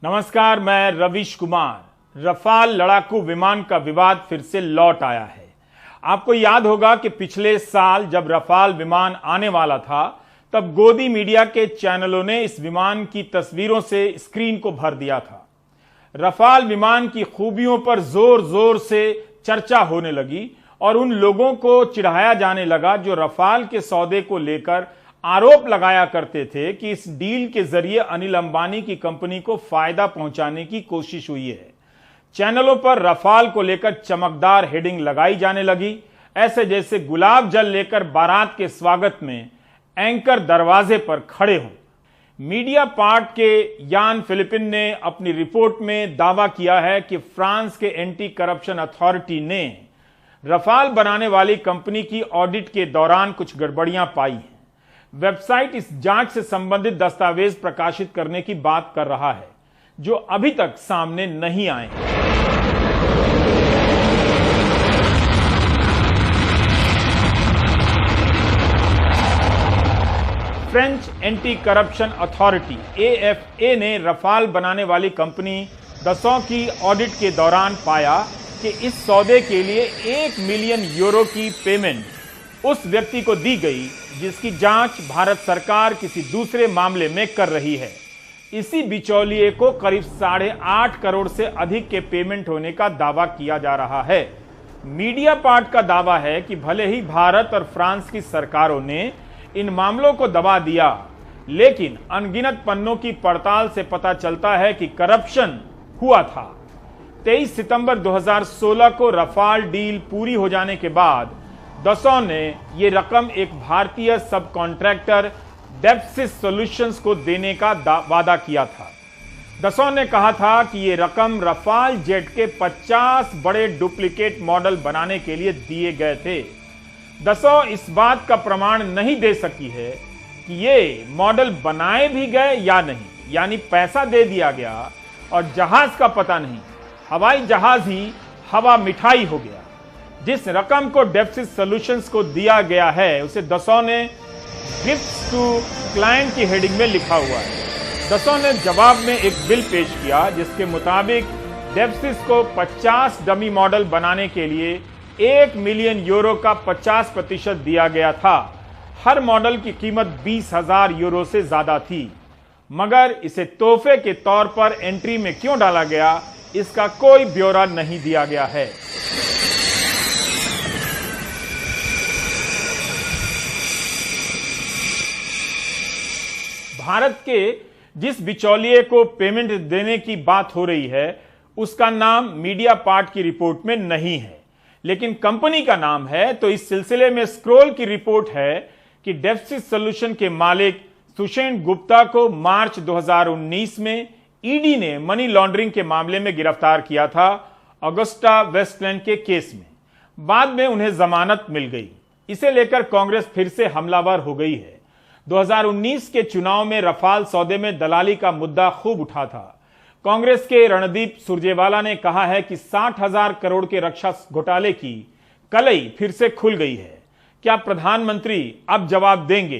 नमस्कार, मैं रवीश कुमार। रफाल लड़ाकू विमान का विवाद फिर से लौट आया है। आपको याद होगा कि पिछले साल जब रफाल विमान आने वाला था तब गोदी मीडिया के चैनलों ने इस विमान की तस्वीरों से स्क्रीन को भर दिया था। रफाल विमान की खूबियों पर जोर जोर से चर्चा होने लगी और उन लोगों को चिढ़ाया जाने लगा जो रफाल के सौदे को लेकर आरोप लगाया करते थे कि इस डील के जरिए अनिल अंबानी की कंपनी को फायदा पहुंचाने की कोशिश हुई है। चैनलों पर रफाल को लेकर चमकदार हेडिंग लगाई जाने लगी, ऐसे जैसे गुलाब जल लेकर बारात के स्वागत में एंकर दरवाजे पर खड़े हों। मीडिया पार्ट के यान फिलिपिन ने अपनी रिपोर्ट में दावा किया है कि फ्रांस के एंटी करप्शन अथॉरिटी ने रफाल बनाने वाली कंपनी की ऑडिट के दौरान कुछ गड़बड़ियां पाई हैं। वेबसाइट इस जांच से संबंधित दस्तावेज प्रकाशित करने की बात कर रहा है जो अभी तक सामने नहीं आए। French anti corruption authority AFA ने रफाल बनाने वाली कंपनी दसॉ की ऑडिट के दौरान पाया कि इस सौदे के लिए 1 मिलियन यूरो की पेमेंट उस व्यक्ति को दी गई जिसकी जांच भारत सरकार किसी दूसरे मामले में कर रही है। इसी बिचौलिए को करीब 8.5 करोड़ से अधिक के पेमेंट होने का दावा किया जा रहा है। मीडिया पार्ट का दावा है कि भले ही भारत और फ्रांस की सरकारों ने इन मामलों को दबा दिया, लेकिन अनगिनत पन्नों की पड़ताल से पता चलता है कि करप्शन हुआ था। 23 सितंबर 2016 को रफाल डील पूरी हो जाने के बाद दसॉ ने ये रकम एक भारतीय सब कॉन्ट्रैक्टर डेप्सिस सॉल्यूशंस को देने का वादा किया था। दसॉ ने कहा था कि ये रकम रफाल जेट के 50 बड़े डुप्लीकेट मॉडल बनाने के लिए दिए गए थे। दसॉ इस बात का प्रमाण नहीं दे सकी है कि ये मॉडल बनाए भी गए या नहीं, यानी पैसा दे दिया गया और जहाज का पता नहीं, हवाई जहाज ही हवा मिठाई हो गया। जिस रकम को डेप्सिस सॉल्यूशंस को दिया गया है उसे दसॉ ने गिफ्ट्स टू क्लाइंट की हेडिंग में लिखा हुआ है। दसॉ ने जवाब में एक बिल पेश किया जिसके मुताबिक डेप्सिस को 50 डमी मॉडल बनाने के लिए 1 मिलियन यूरो का 50% दिया गया था। हर मॉडल की कीमत 20,000 यूरो से ज्यादा थी, मगर इसे तोहफे के तौर पर एंट्री में क्यों डाला गया, इसका कोई ब्यौरा नहीं दिया गया है। भारत के जिस बिचौलिए को पेमेंट देने की बात हो रही है उसका नाम मीडिया पार्ट की रिपोर्ट में नहीं है, लेकिन कंपनी का नाम है। तो इस सिलसिले में स्क्रोल की रिपोर्ट है कि डेप्सिस सॉल्यूशन के मालिक सुषेण गुप्ता को मार्च 2019 में ईडी ने मनी लॉन्ड्रिंग के मामले में गिरफ्तार किया था, अगुस्टा वेस्टलैंड के केस में। बाद में उन्हें जमानत मिल गई। इसे लेकर कांग्रेस फिर से हमलावर हो गई है। 2019 के चुनाव में रफाल सौदे में दलाली का मुद्दा खूब उठा था। कांग्रेस के रणदीप सुरजेवाला ने कहा है कि 60,000 करोड़ के रक्षा घोटाले की कलई फिर से खुल गई है। क्या प्रधानमंत्री अब जवाब देंगे?